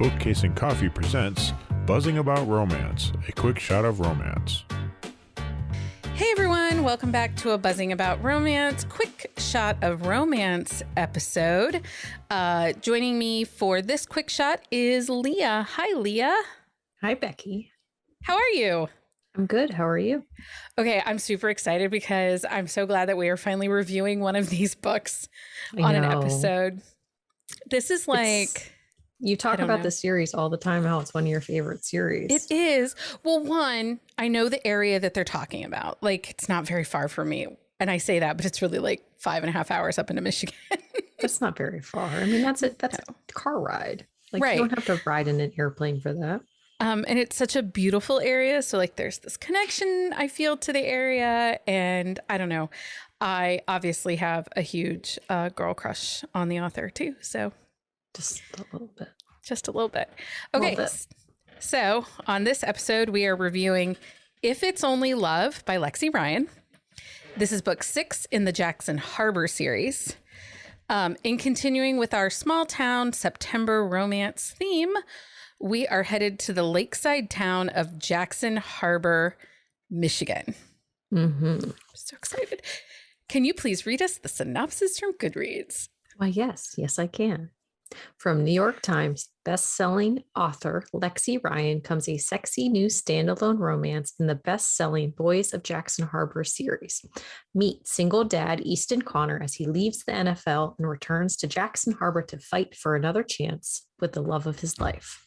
Bookcase and Coffee presents Buzzing About Romance, a quick shot of romance. Hey everyone, welcome back to a Buzzing About Romance, quick shot of romance episode. Joining me for this quick shot is Leah. Hi, Leah. Hi, Becky. How are you? I'm good. How are you? Okay, I'm super excited because I'm so glad that we are finally reviewing one of these books on an episode. This is you talk about the series all the time, how it's one of your favorite series. It is. Well, one, I know the area that they're talking about. Like, it's not very far from me. And I say that, but it's really like 5.5 hours up into Michigan. That's not very far. I mean, that's a car ride. Like, right. You don't have to ride in an airplane for that. And it's such a beautiful area. So like there's this connection I feel to the area. And I don't know, I obviously have a huge girl crush on the author too. So just a little bit. Just a little bit. Okay. So on this episode, we are reviewing If It's Only Love by Lexi Ryan. This is book 6 in the Jackson Harbor series. In continuing with our small town September romance theme, we are headed to the lakeside town of Jackson Harbor, Michigan. Mm-hmm. So excited. Can you please read us the synopsis from Goodreads? Why, yes, I can. From New York Times best-selling author Lexi Ryan comes a sexy new standalone romance in the best-selling Boys of Jackson Harbor series. Meet single dad Easton Connor as he leaves the NFL and returns to Jackson Harbor to fight for another chance with the love of his life.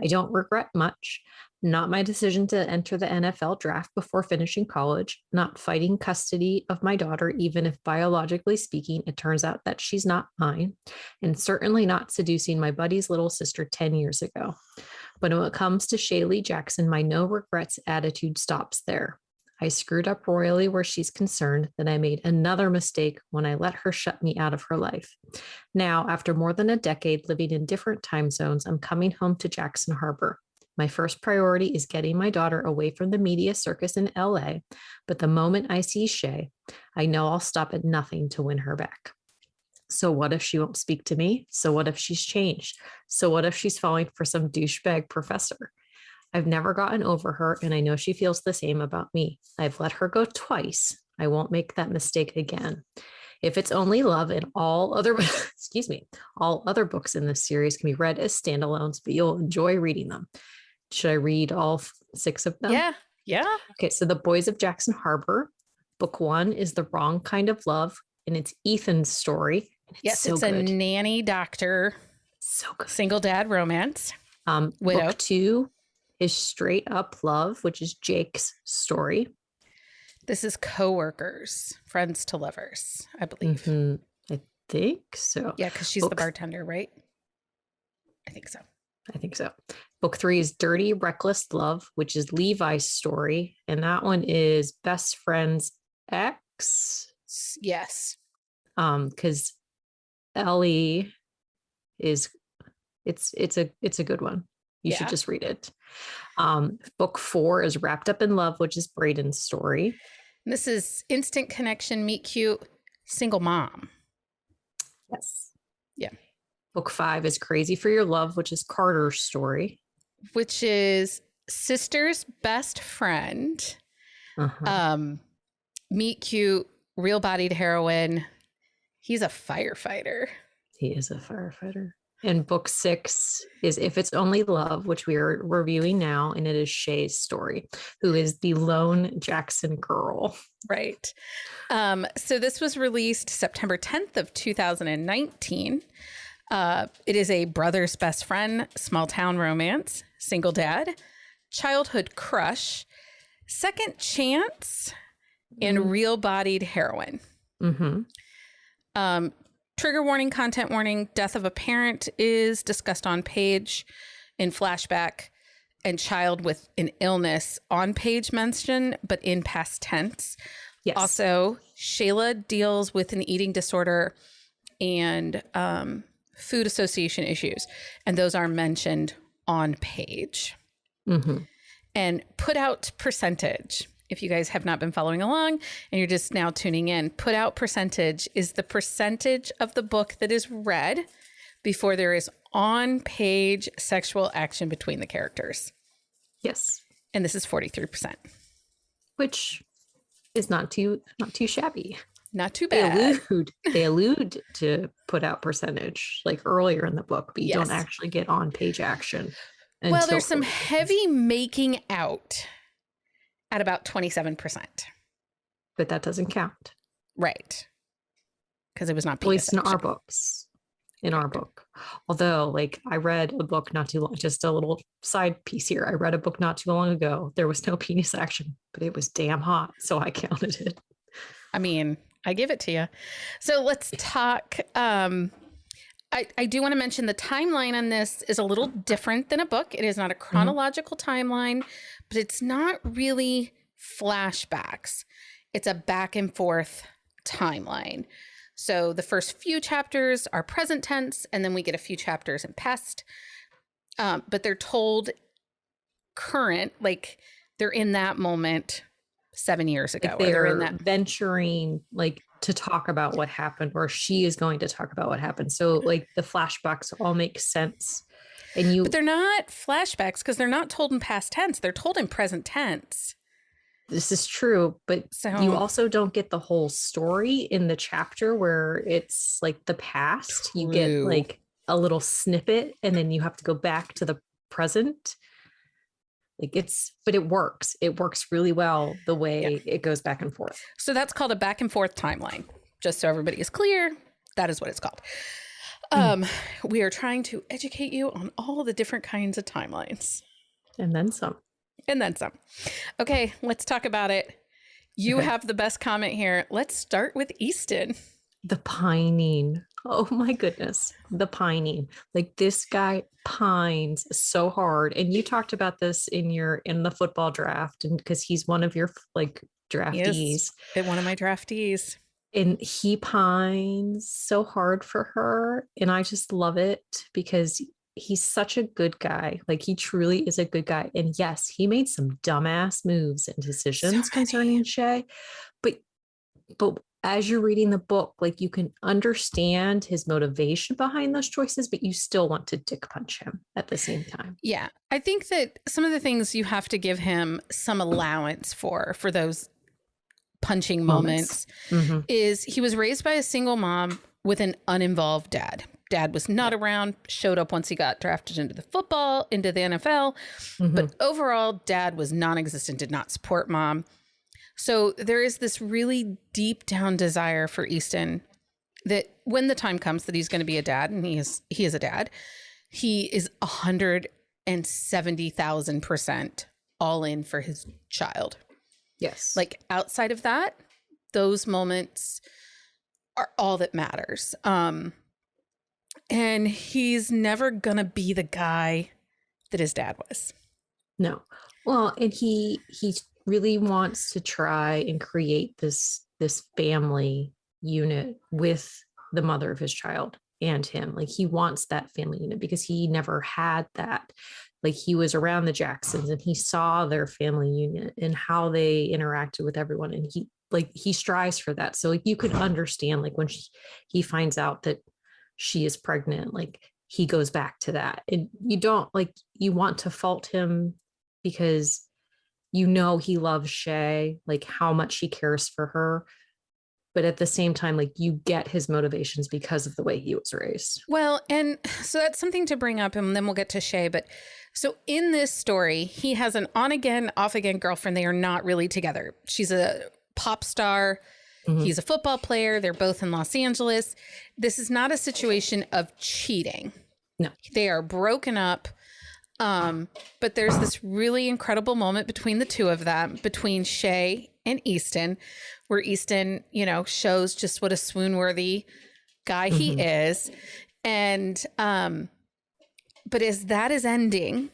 I don't regret much. Not my decision to enter the NFL draft before finishing college, not fighting custody of my daughter, even if biologically speaking, it turns out that she's not mine, and certainly not seducing my buddy's little sister 10 years ago. But when it comes to Shayleigh Jackson, my no regrets attitude stops there. I screwed up royally where she's concerned, then I made another mistake when I let her shut me out of her life. Now, after more than a decade living in different time zones, I'm coming home to Jackson Harbor. My first priority is getting my daughter away from the media circus in LA, but the moment I see Shay, I know I'll stop at nothing to win her back. So what if she won't speak to me? So what if she's changed? So what if she's falling for some douchebag professor? I've never gotten over her, and I know she feels the same about me. I've let her go twice. I won't make that mistake again. If It's Only Love and all other books in this series can be read as standalones, but you'll enjoy reading them. Should I read all 6 of them? Yeah. Okay, so The Boys of Jackson Harbor. Book 1 is The Wrong Kind of Love, and it's Ethan's story. It's a nanny doctor. So good. Single dad romance. Widow. Book 2 is Straight Up Love, which is Jake's story. This is Coworkers, Friends to Lovers, I believe. Mm-hmm. I think so. Yeah, because she's the bartender, right? I think so. Book 3 is Dirty Reckless Love, which is Levi's story. And that one is Best Friend's Ex. Yes. Because Ellie is, it's a good one. You should just read it. Book 4 is Wrapped Up in Love, which is Braden's story. This is Instant Connection, Meet Cute, Single Mom. Yes. Yeah. Book 5 is Crazy for Your Love, which is Carter's story. Which is Sister's Best Friend. Meet Cute, Real Bodied Heroine. He's a firefighter. He is a firefighter. And book 6 is If It's Only Love, which we are reviewing now, and it is Shay's story, who is the lone Jackson girl. Right. So this was released September 10th of 2019. It is a brother's best friend, small town romance, single dad, childhood crush, second chance, and real bodied heroine. Mm-hmm. Trigger warning, content warning, death of a parent is discussed on page in flashback, and child with an illness on page mention, but in past tense. Yes. Also, Shayla deals with an eating disorder and food association issues, and those are mentioned on page. Mm-hmm. And put out percentage. If you guys have not been following along and you're just now tuning in, put out percentage is the percentage of the book that is read before there is on-page sexual action between the characters. Yes. And this is 43%. Which is not too shabby. Not too bad. They allude to put out percentage like earlier in the book, but you don't actually get on-page action. Well, there's some heavy making out at about 27%. But that doesn't count. Right. Because it was not at least in our books. In our book. Although, like, I read a book not too long, just a little side piece here. I read a book not too long ago. There was no penis action, but it was damn hot. So I counted it. I mean, I give it to you. So let's talk. I do want to mention the timeline on this is a little different than a book. It is not a chronological timeline, but it's not really flashbacks. It's a back and forth timeline. So the first few chapters are present tense, and then we get a few chapters in past. But they're told current, like they're in that moment 7 years ago. Like they're in that venturing, like, to talk about what happened, or she is going to talk about what happened. So like the flashbacks all make sense. But they're not flashbacks because they're not told in past tense. They're told in present tense. This is true, but you also don't get the whole story in the chapter where it's like the past. True. You get like a little snippet and then you have to go back to the present. Like but it works. It works really well the way it goes back and forth. So that's called a back and forth timeline. Just so everybody is clear, that is what it's called. We are trying to educate you on all the different kinds of timelines. And then some. And then some. Okay, let's talk about it. You have the best comment here. Let's start with Easton. The pining. Oh my goodness. The pining. Like, this guy pines so hard. And you talked about this in the football draft, and because he's one of your like draftees. Yes, one of my draftees. And he pines so hard for her. And I just love it because he's such a good guy. Like, he truly is a good guy. And yes, he made some dumbass moves and decisions concerning Shay. But as you're reading the book, like, you can understand his motivation behind those choices, but you still want to dick punch him at the same time. Yeah. I think that some of the things you have to give him some allowance for those punching moments is he was raised by a single mom with an uninvolved dad. Dad was not around, showed up once he got drafted into the NFL. But overall, dad was non-existent, did not support mom. So there is this really deep down desire for Easton that when the time comes that he's going to be a dad, and he is a dad, he is 170,000% all in for his child. Yes. Like, outside of that, those moments are all that matters. And he's never gonna be the guy that his dad was. No. Well, and he really wants to try and create this family unit with the mother of his child and him. Like, he wants that family unit because he never had that. Like, he was around the Jacksons and he saw their family unit and how they interacted with everyone. And he strives for that. So, like, you could understand, like, when he finds out that she is pregnant, like, he goes back to that. And you don't, like, you want to fault him because he loves Shay, like, how much he cares for her. But at the same time, like, you get his motivations because of the way he was raised. Well, and so that's something to bring up, and then we'll get to Shay. But so in this story, he has an on again, off again girlfriend. They are not really together. She's a pop star. He's a football player. They're both in Los Angeles. This is not a situation of cheating. No. They are broken up. But there's this really incredible moment between the two of them, between Shay and Easton, where Easton, shows just what a swoon-worthy guy he is. And, but as that is ending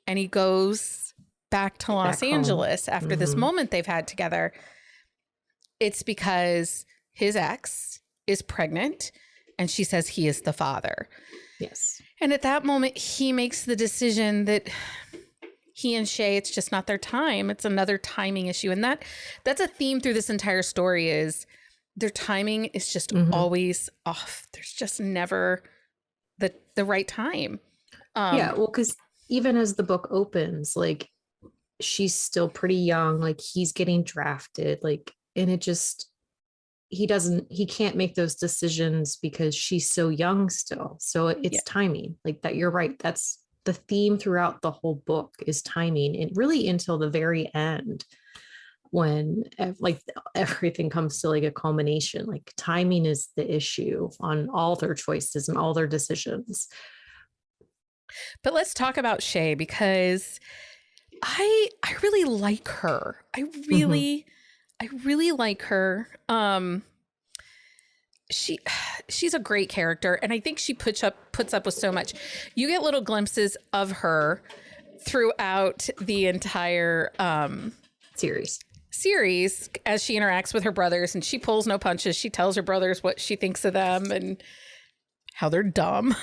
and he goes back to Los Angeles after this moment they've had together, it's because his ex is pregnant and she says he is the father. Yes. And at that moment, he makes the decision that he and Shay, it's just not their time. It's another timing issue. And that's a theme through this entire story is their timing is just always off. There's just never the right time. Yeah, well, because even as the book opens, like she's still pretty young, like he's getting drafted, like, and it just he can't make those decisions because she's so young still. So it's timing. Like that, you're right. That's the theme throughout the whole book is timing, and really until the very end when like everything comes to like a culmination. Like timing is the issue on all their choices and all their decisions. But let's talk about Shay, because I really like her. I really like her. She's a great character, and I think she puts up with so much. You get little glimpses of her throughout the entire series as she interacts with her brothers, and she pulls no punches. She tells her brothers what she thinks of them and how they're dumb.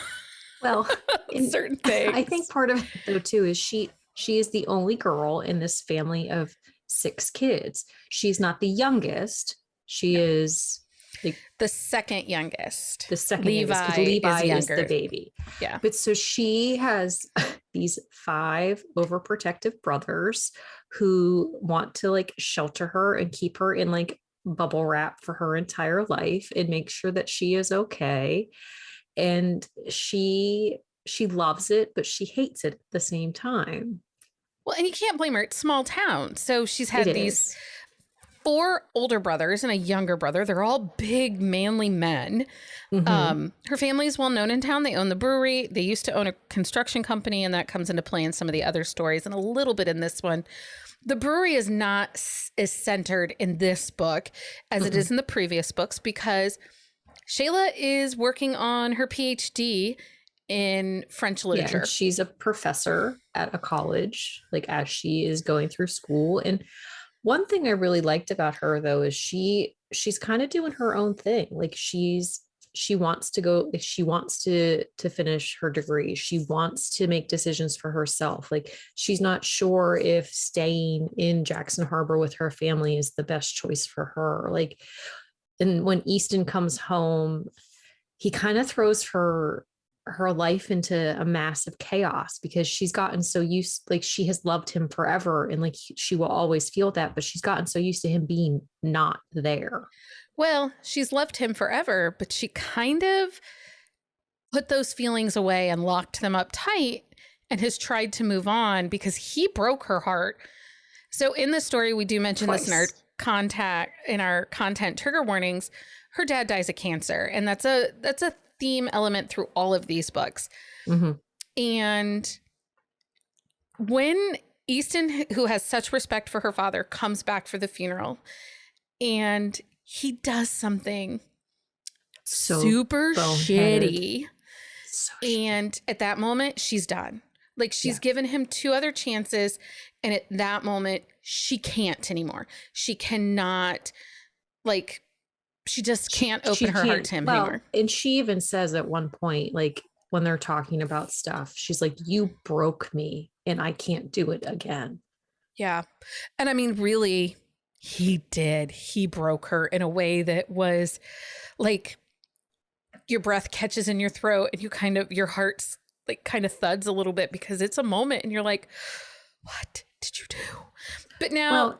Well, in certain things. I think part of it though too is she is the only girl in this family of 6 kids. She's not the youngest. She is like the second youngest. Levi is the baby. Yeah. But so she has these 5 overprotective brothers who want to like shelter her and keep her in like bubble wrap for her entire life and make sure that she is okay. And she loves it, but she hates it at the same time. Well, and you can't blame her. It's small town. So she's had these 4 older brothers and a younger brother. They're all big, manly men. Her family is well known in town. They own the brewery. They used to own a construction company, and that comes into play in some of the other stories and a little bit in this one. The brewery is not as centered in this book as it is in the previous books, because Shayleigh is working on her PhD in French literature. Yeah, she's a professor at a college, like as she is going through school. And one thing I really liked about her though is she's kind of doing her own thing. Like she wants to finish her degree. She wants to make decisions for herself. Like she's not sure if staying in Jackson Harbor with her family is the best choice for her. Like, and when Easton comes home, he kind of throws her life into a massive chaos because she's gotten so used, like she has loved him forever and like she will always feel that, but she's gotten so used to him being not there. Well, she's loved him forever, but she kind of put those feelings away and locked them up tight and has tried to move on because he broke her heart. So in the story, we do mention this in our content trigger warnings. Her dad dies of cancer, and that's a theme element through all of these books. And when Easton, who has such respect for her father, comes back for the funeral, and he does something super shitty. And at that moment, she's done. Like she's given him 2 other chances. And at that moment, she can't anymore. She cannot, like, she just can't open her heart to him anymore. And she even says at one point, like when they're talking about stuff, she's like, you broke me and I can't do it again. Yeah. And I mean, really, he did. He broke her in a way that was like your breath catches in your throat and your heart's like kind of thuds a little bit because it's a moment and you're like, what did you do? But now,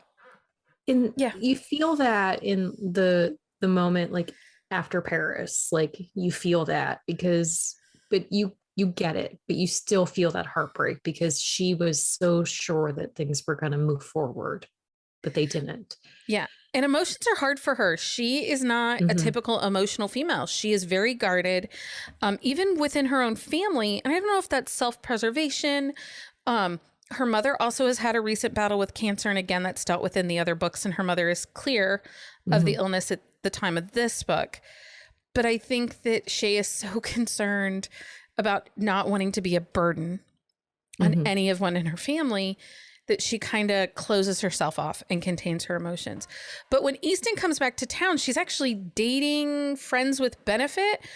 you feel that in the moment, like after Paris, like you feel that but you get it, but you still feel that heartbreak because she was so sure that things were going to move forward, but they didn't. Yeah. And emotions are hard for her. She is not a typical emotional female. She is very guarded, even within her own family. And I don't know if that's self-preservation. Her mother also has had a recent battle with cancer. And again, that's dealt with in the other books. And her mother is clear of the illness at the time of this book. But I think that Shay is so concerned about not wanting to be a burden on anyone in her family that she kind of closes herself off and contains her emotions. But when Easton comes back to town, she's actually dating friends with benefit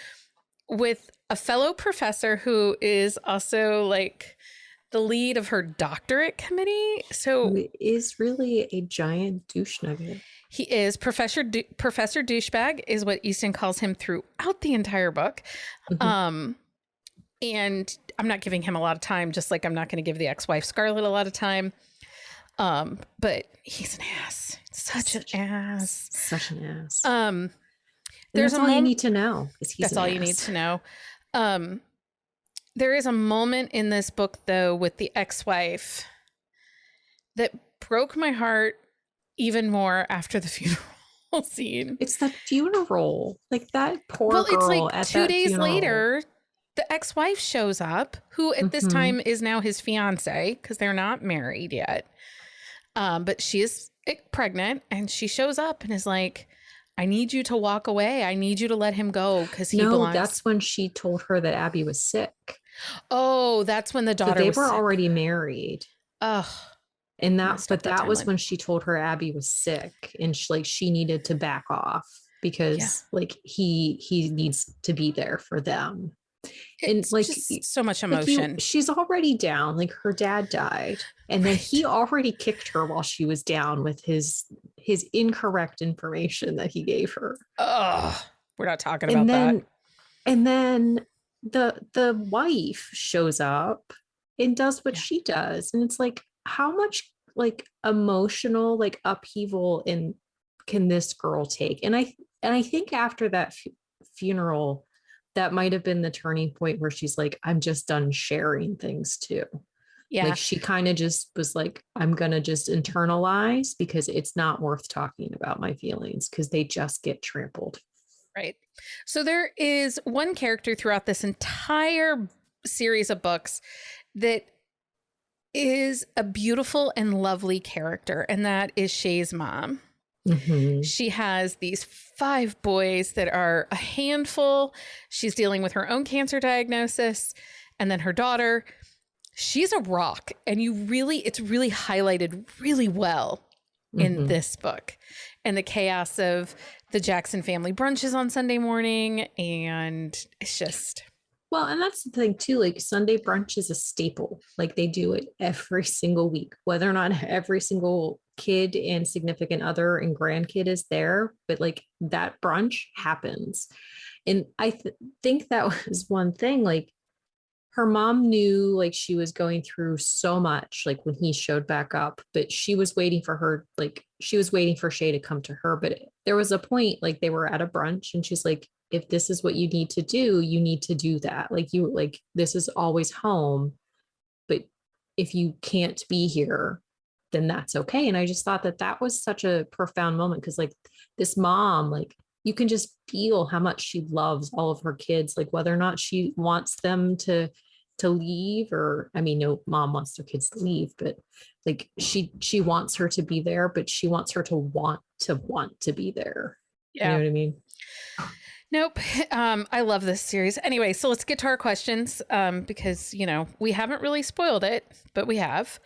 with a fellow professor who is also like the lead of her doctorate committee. So who is really a giant douche nugget. He is. Professor Douchebag is what Easton calls him throughout the entire book. And I'm not giving him a lot of time, just like I'm not going to give the ex-wife Scarlett a lot of time. But he's an ass. Such an ass. Such an ass. There's that's all you need to know. That's all you need to know. There is a moment in this book, though, with the ex-wife that broke my heart even more after the funeral scene. It's that funeral. Like that poor girl. It's like at 2 days funeral. later, the ex-wife shows up, who at this time is now his fiance because they're not married yet. But she is pregnant, and she shows up and is like, I need you to walk away. I need you to let him go because he belongs. That's when she told her that Abby was sick. Oh, that's when the daughter they was were sick. already married. Ugh. And that was when she told her Abby was sick, and she needed to back off because he needs to be there for them. It's and just so much emotion. She's already down. Like her dad died, and then he already kicked her while she was down with his incorrect information that he gave her. Oh, we're not talking about that. And then the wife shows up and does what she does, and it's like, how much like emotional like upheaval can this girl take? And I think after that funeral, that might have been the turning point where she's like, I'm just done sharing things too. Yeah. Like she kind of just was like, I'm going to just internalize because it's not worth talking about my feelings because they just get trampled. Right. So there is one character throughout this entire series of books that is a beautiful and lovely character, and that is Shay's mom. Mm-hmm. She has these 5 boys that are a handful. She's dealing with her own cancer diagnosis, and then her daughter. She's a rock, and it's really highlighted really well in this book, and the chaos of the Jackson family brunches on Sunday morning, and it's just. Well, and that's the thing too, like Sunday brunch is a staple. Like they do it every single week, whether or not every single kid and significant other and grandkid is there, but like that brunch happens. And I think that was one thing, like her mom knew like she was going through so much, like when he showed back up, but she was waiting for her, like she was waiting for Shay to come to her. But there was a point, like they were at a brunch and she's like, if this is what you need to do, you need to do that. Like this is always home, but if you can't be here, then that's okay. And I just thought that was such a profound moment. Cause like this mom, like you can just feel how much she loves all of her kids, like whether or not she wants them to leave, or, I mean, no mom wants their kids to leave, but like she wants her to be there, but she wants her to want to be there. Yeah. You know what I mean? Nope. I love this series. Anyway, so let's get to our questions because, we haven't really spoiled it, but we have.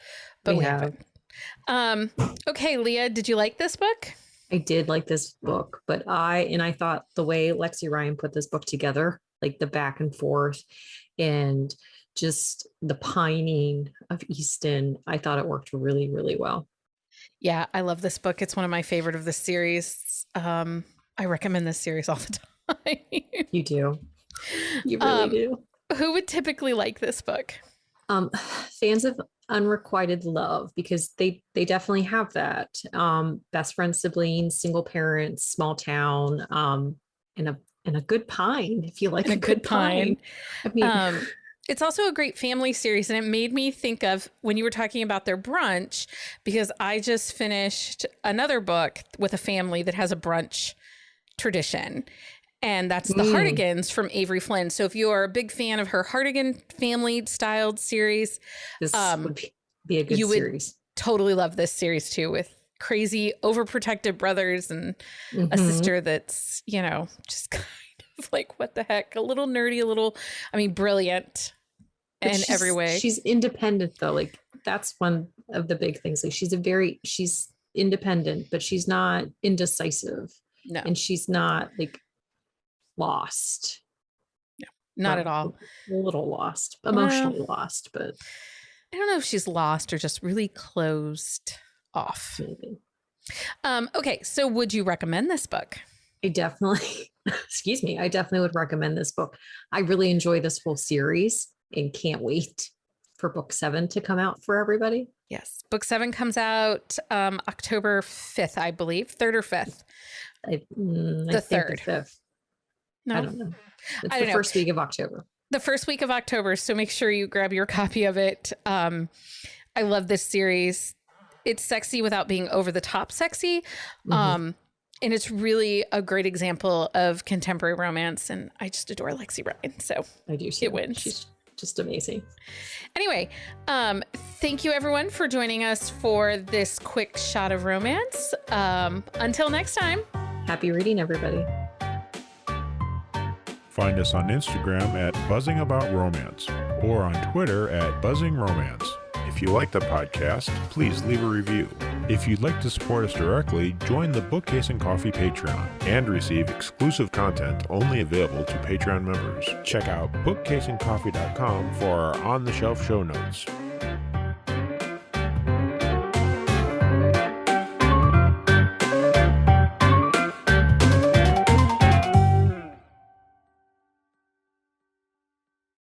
But we haven't. Okay, Leah, did you like this book? I did like this book, but I thought the way Lexi Ryan put this book together, like the back and forth and just the pining of Easton, I thought it worked really, really well. Yeah, I love this book. It's one of my favorite of the series. I recommend this series all the time. You do. You really do. Who would typically like this book? Fans of unrequited love, because they definitely have that. Best friend, siblings, single parents, small town, and a good pine, if you like a good pine. I mean, it's also a great family series, and it made me think of when you were talking about their brunch, because I just finished another book with a family that has a brunch tradition. And that's the Hartigans from Avery Flynn. So if you are a big fan of her Hartigan family styled series, this would be a good series. Would totally love this series too, with crazy overprotective brothers and a sister that's, just kind of like, what the heck, a little nerdy, brilliant in every way. She's independent though. Like that's one of the big things. Like she's independent, but she's not indecisive. No. And she's not like lost. No, not at all. A little lost, emotionally lost, but I don't know if she's lost or just really closed off. Maybe. Okay, so would you recommend this book? I definitely excuse me, I definitely would recommend this book. I really enjoy this whole series and can't wait for book 7 to come out for everybody. Yes. Book 7 comes out October 5th, I believe. 3rd or 5th? I The think 3rd. the 5th. No? I don't know. It's I the don't know. first week of October. The first week of October. So make sure you grab your copy of it. I love this series. It's sexy without being over the top sexy. And it's really a great example of contemporary romance. And I just adore Lexi Ryan. So I do too. It wins. She's just amazing. Anyway, thank you everyone for joining us for this quick shot of romance. Until next time. Happy reading, everybody. Find us on Instagram at Buzzing About Romance or on Twitter at Buzzing Romance. If you like the podcast, please leave a review. If you'd like to support us directly, join the Bookcase and Coffee Patreon and receive exclusive content only available to Patreon members. Check out bookcaseandcoffee.com for our on-the-shelf show notes.